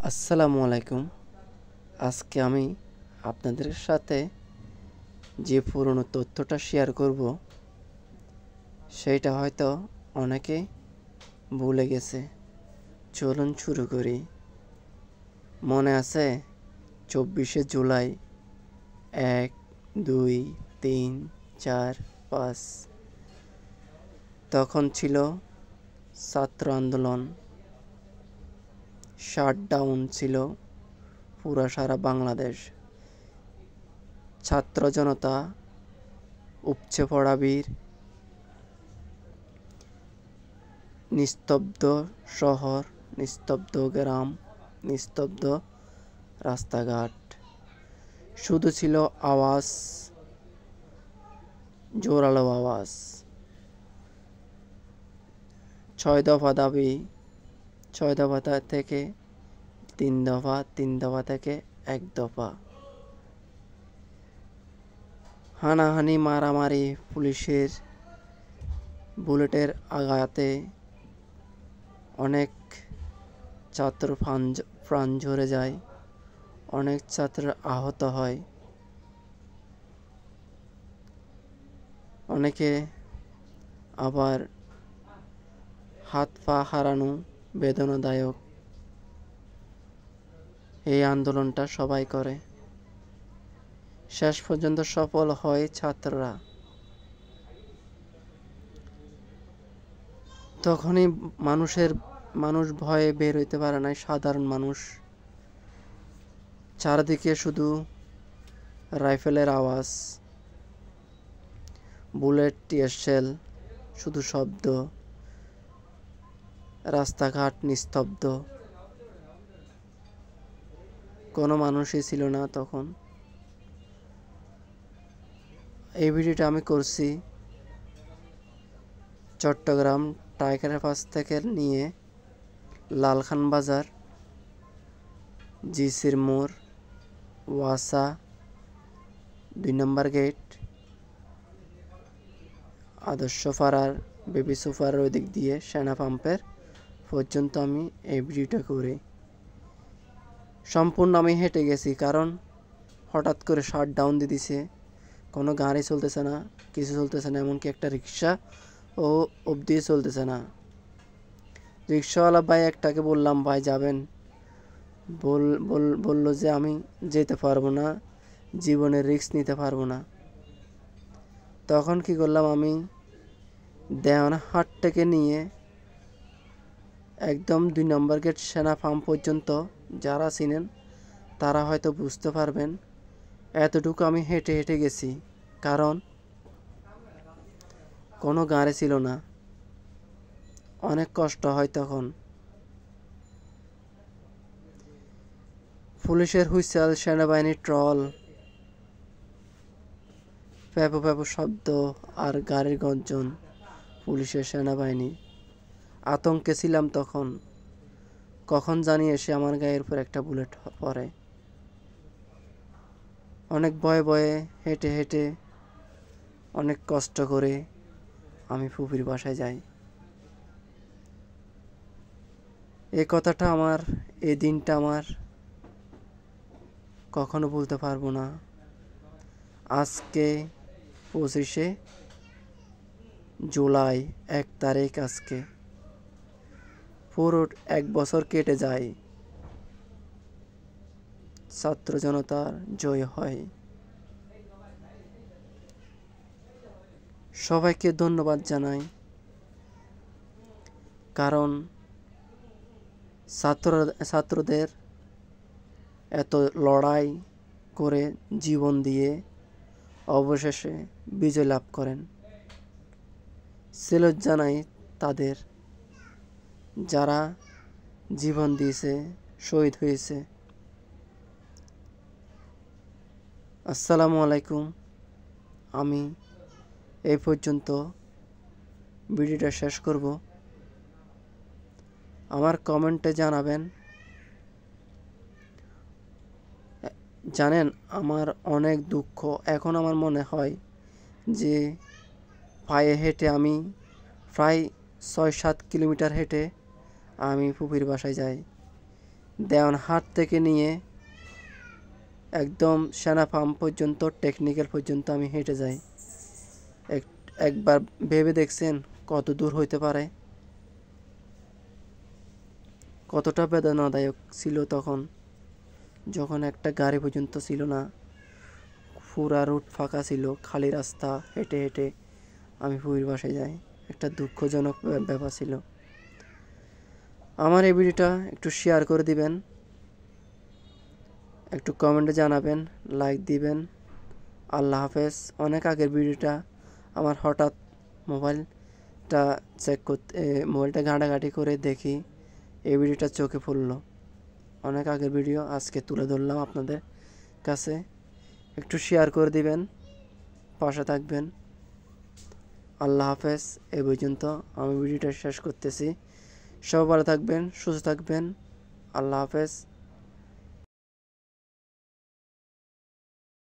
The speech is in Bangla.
আসসালামু আলাইকুম। আজকে আমি আপনাদের সাথে যে পুরনো তথ্যটা শেয়ার করব সেইটা হয়তো অনেকে ভুলে গেছে। চলুন শুরু করি। মনে আছে 24শে জুলাই 1, 2, 3, 4, 5 তখন ছিল ছাত্র আন্দোলন। শাটডাউন ছিল পুরা সারা বাংলাদেশ। ছাত্র জনতা উপচে পড়া ভিড়, নিস্তব্ধ শহর, নিস্তব্ধ গ্রাম, নিস্তব্ধ রাস্তাঘাট। শুধু ছিল আওয়াজ, জোরালো আওয়াজ। 6 দফা দাবি, 6 দফা থেকে 3 দফা, 3 দফা থেকে 1 দফা। হানাহানি, মারামারি, পুলিশের বুলেটের আঘাতে অনেক ছাত্র প্রাণ ঝরে যায়, অনেক ছাত্র আহত হয়, অনেকে আবার হাত পা হারানো বেদনাদায়ক। এই আন্দোলনটা সবাই করে, শেষ পর্যন্ত সফল হয় ছাত্ররা। তখনই মানুষ ভয়ে বের হইতে পারে না, সাধারণ মানুষ। চারদিকে শুধু রাইফেলের আওয়াজ, বুলেট, টিয়ার শেল, শুধু শব্দ। রাস্তাঘাট নিস্তব্ধ, কোনো মানুষই ছিল না তখন। এই ভিডিওটা আমি করছি চট্টগ্রাম টাইগারের পাশ থেকে নিয়ে লালখান বাজার, জিসির মোড়, ওয়াসা 2 নম্বর গেট, আদর্শ পাড়ার বেবি সুপার ওই দিক দিয়ে সেনা পাম্পের পর্যন্ত আমি এই ভিডিওটা করি। সম্পূর্ণ আমি হেঁটে গেছি, কারণ হঠাৎ করে শাটডাউন দিয়ে দিছে। কোনো গাড়ি চলতেছে না, কিছু চলতেছে না, এমনকি একটা রিক্সা ও অবধি চলতেছে না। রিক্সাওয়ালা ভাই একটাকে বললাম, ভাই যাবেন? বলল যে আমি যেতে পারবো না, জীবনের রিস্ক নিতে পারবো না। তখন কি করলাম, আমি দেওয়ানা হাট থেকে নিয়ে একদম 2 নম্বর গেট সেনা ফার্ম পর্যন্ত, যারা চিনেন তারা হয়তো বুঝতে পারবেন, এতটুকু আমি হেঁটে হেঁটে গেছি। কারণ কোনো গাড়ি ছিল না, অনেক কষ্ট হয় তখন। পুলিশের হুইসেল, সেনাবাহিনীর ট্রল, প্যাপো প্যাপো শব্দ আর গাড়ির গর্জন। পুলিশের, সেনাবাহিনী, আতঙ্কে ছিলাম তখন। কখন জানি এসে আমার গায়ের উপর একটা বুলেট পড়ে। অনেক ভয়ে ভয়ে হেঁটে হেঁটে, অনেক কষ্ট করে আমি ফুপির বাসায় যাই। এই কথাটা আমার, এই দিনটা আমার কখনো ভুলতে পারবো না। আজকে 25শে জুলাই, 1 তারিখ। আজকে পুরো 1 বছর কেটে যায়, ছাত্র জনতার জয় হয়। সবাইকে ধন্যবাদ জানাই, কারণ ছাত্রদের এত লড়াই করে, জীবন দিয়ে অবশেষে বিজয় লাভ করেন। সেলুট জানাই তাদের, যারা জীবন দিয়েছে, শহীদ হয়েছে। আসসালামু আলাইকুম। আমি এই পর্যন্ত ভিডিওটা শেষ করব। আমার কমেন্টে জানাবেন। জানেন, আমার অনেক দুঃখ। এখন আমার মনে হয় যে পায়ে হেঁটে আমি প্রায় 6-7 কিলোমিটার হেঁটে আমি ফুপির বাসায় যাই। দেওয়ানহাট থেকে নিয়ে একদম সেনা ফার্ম পর্যন্ত টেকনিক্যাল পর্যন্ত আমি হেঁটে যাই। একবার ভেবে দেখছেন কত দূর হইতে পারে? কতটা বেদনাদায়ক ছিল তখন, যখন একটা গাড়ি পর্যন্ত ছিল না, পুরা রুট ফাঁকা ছিল, খালি রাস্তা। হেঁটে হেঁটে আমি ফুপির বাসায় যাই। একটা দুঃখজনক ব্যাপার ছিল। আমার এই ভিডিওটা একটু শেয়ার করে দিবেন, একটু কমেন্টে জানাবেন, লাইক দিবেন। আল্লাহ হাফেজ। অনেক আগের ভিডিওটা, আমার হঠাৎ মোবাইলটা চেক করতে, মোবাইলটা ঘাঁটাঘাঁটি করে দেখি এই ভিডিওটা চোখে পড়লো। অনেক আগের ভিডিও আজকে তুলে ধরলাম আপনাদের কাছে। একটু শেয়ার করে দিবেন, পাশে থাকবেন। আল্লাহ হাফেজ। এ পর্যন্ত আমি ভিডিওটা শেষ করতেছি। সবাই ভালো থাকবেন, সুস্থ থাকবেন। আল্লাহ হাফেজ।